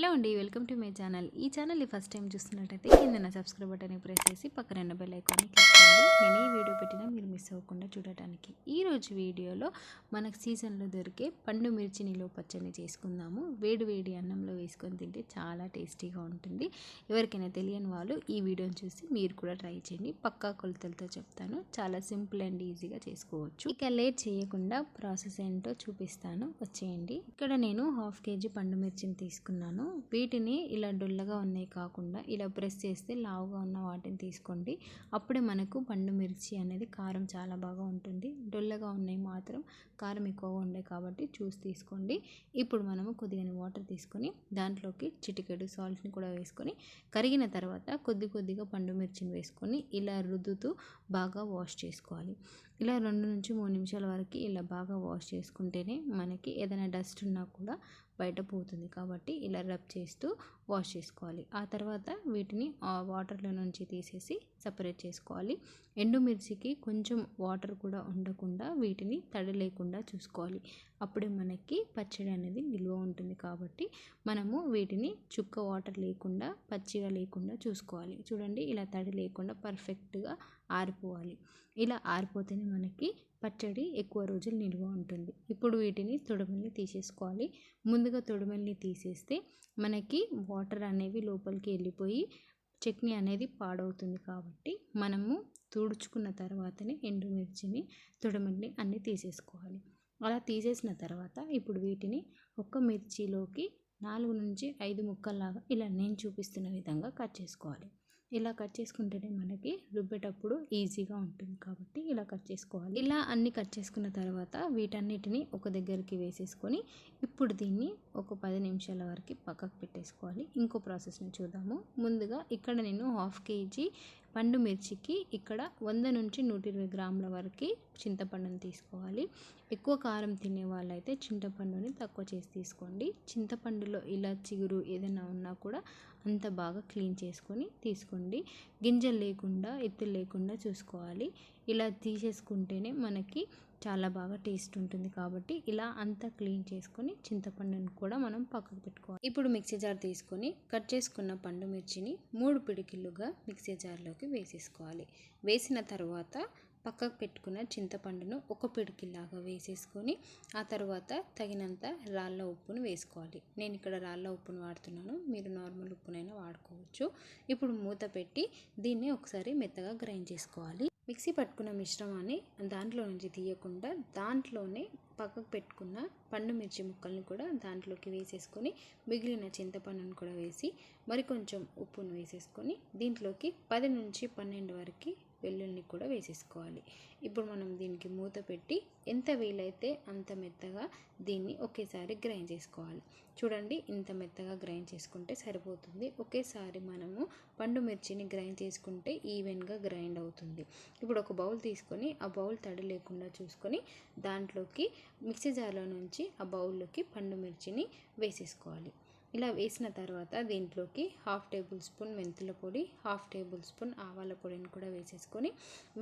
Hello అండి, welcome to my channel. ఈ ఛానల్ని ఫస్ట్ టైం చూస్తున్నట్టయితే కింద సబ్స్క్రైబ్ బటన్ని ప్రెస్ చేసి పక్కన బెల్ ఐకాన్ని క్లిక్ చేయండి. నేను ఏ వీడియో పెట్టినా మీరు మిస్ అవ్వకుండా చూడటానికి. ఈరోజు వీడియోలో మనకు సీజన్లో దొరికే పండు మిర్చి నిలువ పచ్చడిని చేసుకుందాము. వేడి వేడి అన్నంలో వేసుకొని తింటే చాలా టేస్టీగా ఉంటుంది. ఎవరికైనా తెలియని వాళ్ళు ఈ వీడియోని చూసి మీరు కూడా ట్రై చేయండి. పక్కా కొలతలతో చెప్తాను. చాలా సింపుల్ అండ్ ఈజీగా చేసుకోవచ్చు. ఇక లేట్ చేయకుండా ప్రాసెస్ ఏంటో చూపిస్తాను, వచ్చేయండి. ఇక్కడ నేను 1/2 kg పండు మిర్చిని తీసుకున్నాను. వీటిని ఇలా డొల్లగా ఉన్నాయి కాకుండా ఇలా ప్రెస్ చేస్తే లావుగా ఉన్న వాటిని తీసుకోండి. అప్పుడే మనకు పండు మిర్చి అనేది కారం చాలా బాగా ఉంటుంది. డొల్లగా ఉన్నాయి మాత్రం కారం ఎక్కువగా ఉండే కాబట్టి చూసి తీసుకోండి. ఇప్పుడు మనము కొద్దిగా వాటర్ తీసుకొని దాంట్లోకి చిటికెడు సాల్ట్ని కూడా వేసుకొని కరిగిన తర్వాత కొద్దిగా పండు మిర్చిని వేసుకొని ఇలా రుద్దుతూ బాగా వాష్ చేసుకోవాలి. ఇలా 2 నుంచి 3 నిమిషాల వరకు ఇలా బాగా వాష్ చేసుకుంటేనే మనకి ఏదైనా డస్ట్ ఉన్నా కూడా బయట పోతుంది. కాబట్టి ఇలా రబ్ చేస్తూ వాష్ చేసుకోవాలి. ఆ తర్వాత వీటిని వాటర్లో నుంచి తీసేసి సపరేట్ చేసుకోవాలి. ఎండుమిర్చికి కొంచెం వాటర్ కూడా ఉండకుండా వీటిని తడి లేకుండా చూసుకోవాలి. అప్పుడే మనకి పచ్చడి అనేది నిల్వ ఉంటుంది. కాబట్టి మనము వీటిని చుక్క వాటర్ లేకుండా పచ్చిగా లేకుండా చూసుకోవాలి. చూడండి, ఇలా తడి లేకుండా పర్ఫెక్ట్గా ఆరిపోవాలి. ఇలా ఆరిపోతేనే మనకి పచ్చడి ఎక్కువ రోజులు నిల్వ ఉంటుంది. ఇప్పుడు వీటిని తొడిమల్ని తీసేసుకోవాలి. ముందుగా తొడిమల్ని తీసేస్తే మనకి వాటర్ అనేవి లోపలికి వెళ్ళిపోయి చట్నీ అనేది పాడవుతుంది. కాబట్టి మనము తుడుచుకున్న తర్వాతనే ఎండుమిర్చిని తొడిమల్ని అన్నీ తీసేసుకోవాలి. అలా తీసేసిన తర్వాత ఇప్పుడు వీటిని ఒక మిర్చిలోకి 4 నుంచి 5 ముక్కల్లాగా ఇలా నేను చూపిస్తున్న విధంగా కట్ చేసుకోవాలి. ఇలా కట్ చేసుకుంటేనే మనకి రుబ్బేటప్పుడు ఈజీగా ఉంటుంది. కాబట్టి ఇలా కట్ చేసుకోవాలి. ఇలా అన్ని కట్ చేసుకున్న తర్వాత వీటన్నిటిని ఒక దగ్గరికి వేసేసుకొని ఇప్పుడు దీన్ని ఒక 10 నిమిషాల వరకు పక్కకు పెట్టేసుకోవాలి. ఇంకో ప్రాసెస్ని చూద్దాము. ముందుగా ఇక్కడ నేను 1/2 kg పండు మిర్చికి ఇక్కడ 100 నుంచి 120 గ్రాముల వరకు చింతపండుని తీసుకోవాలి. ఎక్కువ కారం తినే వాళ్ళైతే చింతపండుని తక్కువ చేసి తీసుకోండి. చింతపండులో ఇలా చిగురు ఏదైనా ఉన్నా కూడా అంత బాగా క్లీన్ చేసుకొని తీసుకోండి. గింజలు లేకుండా ఎత్తులు లేకుండా చూసుకోవాలి. ఇలా తీసేసుకుంటేనే మనకి చాలా బాగా టేస్ట్ ఉంటుంది. కాబట్టి ఇలా అంతా క్లీన్ చేసుకొని చింతపండుని కూడా మనం పక్కకు పెట్టుకోవాలి. ఇప్పుడు మిక్సీ జార్ తీసుకొని కట్ చేసుకున్న పండు మిర్చిని 3 పిడికిళ్ళుగా మిక్సీ జార్లోకి వేసేసుకోవాలి. వేసిన తర్వాత పక్కకు పెట్టుకున్న చింతపండును ఒక పిడికిలాగా వేసేసుకొని ఆ తర్వాత తగినంత రాళ్ళ ఉప్పును వేసుకోవాలి. నేను ఇక్కడ రాళ్ళ ఉప్పును వాడుతున్నాను, మీరు నార్మల్ ఉప్పునైనా వాడుకోవచ్చు. ఇప్పుడు మూత పెట్టి దీన్ని ఒకసారి మెత్తగా గ్రైండ్ చేసుకోవాలి. మిక్సీ పట్టుకున్న మిశ్రమాన్ని దాంట్లో నుంచి తీయకుండా దాంట్లోనే పక్కకు పెట్టుకున్న పండు మిర్చి ముక్కల్ని కూడా దాంట్లోకి వేసేసుకొని మిగిలిన చింతపండును కూడా వేసి మరి కొంచెం ఉప్పును వేసేసుకొని దీంట్లోకి 10 నుంచి 12 వరకు వెల్లుల్ని కూడా వేసేసుకోవాలి. ఇప్పుడు మనం దీనికి మూత పెట్టి ఎంత వీలైతే అంత మెత్తగా దీన్ని ఒకేసారి గ్రైండ్ చేసుకోవాలి. చూడండి, ఇంత మెత్తగా గ్రైండ్ చేసుకుంటే సరిపోతుంది. ఒకేసారి మనము పండు మిర్చిని గ్రైండ్ చేసుకుంటే ఈవెన్గా గ్రైండ్ అవుతుంది. ఇప్పుడు ఒక బౌల్ తీసుకొని ఆ బౌల్ తడి లేకుండా చూసుకొని దాంట్లోకి మిక్సీ జార్లో నుంచి ఆ బౌల్లోకి పండు మిర్చిని వేసేసుకోవాలి. ఇలా వేసిన తర్వాత దీంట్లోకి 1/2 టేబుల్ స్పూన్ మెంతుల పొడి, 1/2 టేబుల్ స్పూన్ ఆవాల పొడిని కూడా వేసేసుకొని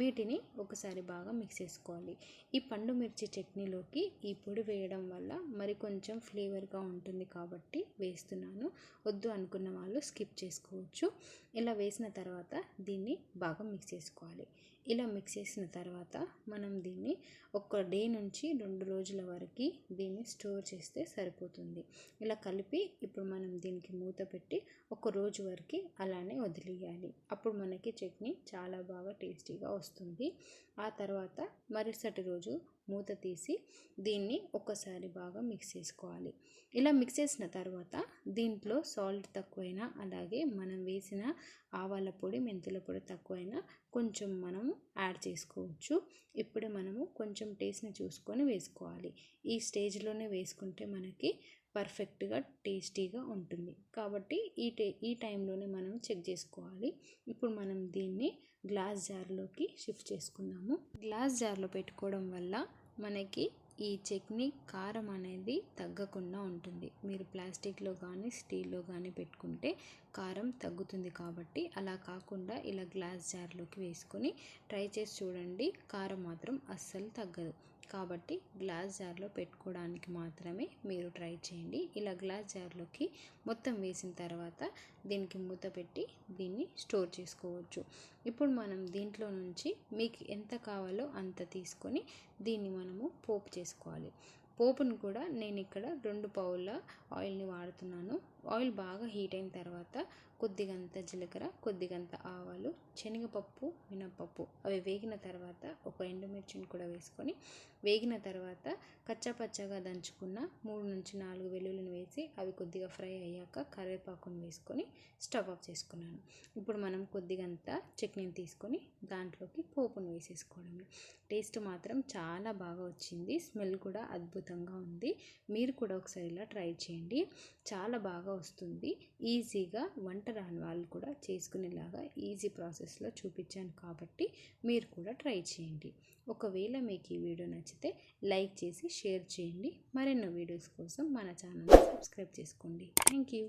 వీటిని ఒకసారి బాగా మిక్స్ చేసుకోవాలి. ఈ పండు మిర్చి చట్నీలోకి ఈ పొడి వేయడం వల్ల మరి కొంచెం ఫ్లేవర్గా ఉంటుంది కాబట్టి వేస్తున్నాను. వద్దు అనుకున్న వాళ్ళు స్కిప్ చేసుకోవచ్చు. ఇలా వేసిన తర్వాత దీన్ని బాగా మిక్స్ చేసుకోవాలి. ఇలా మిక్స్ చేసిన తర్వాత మనం దీన్ని 1 డే నుంచి 2 రోజుల వరకు దీన్ని స్టోర్ చేస్తే సరిపోతుంది. ఇలా కలిపి ఇప్పుడు మనం దీనికి మూత పెట్టి 1 రోజు వరకు అలానే వదిలేయాలి. అప్పుడు మనకి చట్నీ చాలా బాగా టేస్టీగా వస్తుంది. ఆ తర్వాత మరుసటి రోజు మూత తీసి దీన్ని ఒకసారి బాగా మిక్స్ చేసుకోవాలి. ఇలా మిక్స్ చేసిన తర్వాత దీంట్లో సాల్ట్ తక్కువైనా అలాగే మనం వేసిన ఆవాల పొడి మెంతుల పొడి తక్కువైనా కొంచెం మనము యాడ్ చేసుకోవచ్చు. ఇప్పుడే మనము కొంచెం టేస్ట్ని చూసుకొని వేసుకోవాలి. ఈ స్టేజ్లోనే వేసుకుంటే మనకి పర్ఫెక్ట్గా టేస్టీగా ఉంటుంది. కాబట్టి ఈ టైంలోనే మనం చెక్ చేసుకోవాలి. ఇప్పుడు మనం దీన్ని గ్లాస్ జార్లోకి షిఫ్ట్ చేసుకుందాము. గ్లాస్ జార్లో పెట్టుకోవడం వల్ల మనకి ఈ చట్నీ కారం అనేది తగ్గకుండా ఉంటుంది. మీరు ప్లాస్టిక్లో కానీ స్టీల్లో కానీ పెట్టుకుంటే కారం తగ్గుతుంది. కాబట్టి అలా కాకుండా ఇలా గ్లాస్ జార్లోకి వేసుకొని ట్రై చేసి చూడండి. కారం మాత్రం అస్సలు తగ్గదు. కాబట్టి గ్లాస్ జార్లో పెట్టుకోవడానికి మాత్రమే మీరు ట్రై చేయండి. ఇలా గ్లాస్ జార్లోకి మొత్తం వేసిన తర్వాత దీనికి మూత పెట్టి దీన్ని స్టోర్ చేసుకోవచ్చు. ఇప్పుడు మనం దీంట్లో నుంచి మీకు ఎంత కావాలో అంత తీసుకొని దీన్ని మనము పోపు చేసుకోవాలి. పోపును కూడా నేను ఇక్కడ 2 పావుల ఆయిల్ని వాడుతున్నాను. ఆయిల్ బాగా హీట్ అయిన తర్వాత కొద్దిగంత జీలకర్ర, కొద్దిగంత ఆవాలు, శనగపప్పు, మినపప్పు అవి వేగిన తర్వాత ఒక ఎండుమిర్చిని కూడా వేసుకొని వేగిన తర్వాత కచ్చాపచ్చాగా దంచుకున్న 3 నుంచి 4 వెల్లుల్లిని వేసి అవి కొద్దిగా ఫ్రై అయ్యాక కరివేపాకును వేసుకొని స్టవ్ ఆఫ్ చేసుకున్నాను. ఇప్పుడు మనం కొద్దిగంత చట్నీని తీసుకొని దాంట్లోకి పోపును వేసేసుకోవడమే. టేస్ట్ మాత్రం చాలా బాగా వచ్చింది. స్మెల్ కూడా అద్భుతంగా ఉంది. మీరు కూడా ఒకసారి ఇలా ట్రై చేయండి. చాలా బాగా వస్తుంది. ఈజీగా వంట రాని వాళ్ళు కూడా చేసుకునేలాగా ఈజీ ప్రాసెస్లో చూపించాను కాబట్టి మీరు కూడా ట్రై చేయండి. ఒకవేళ మీకు ఈ వీడియో నచ్చితే లైక్ చేసి షేర్ చేయండి. మరెన్నో వీడియోస్ కోసం మన ఛానల్ని సబ్స్క్రైబ్ చేసుకోండి. Thank you.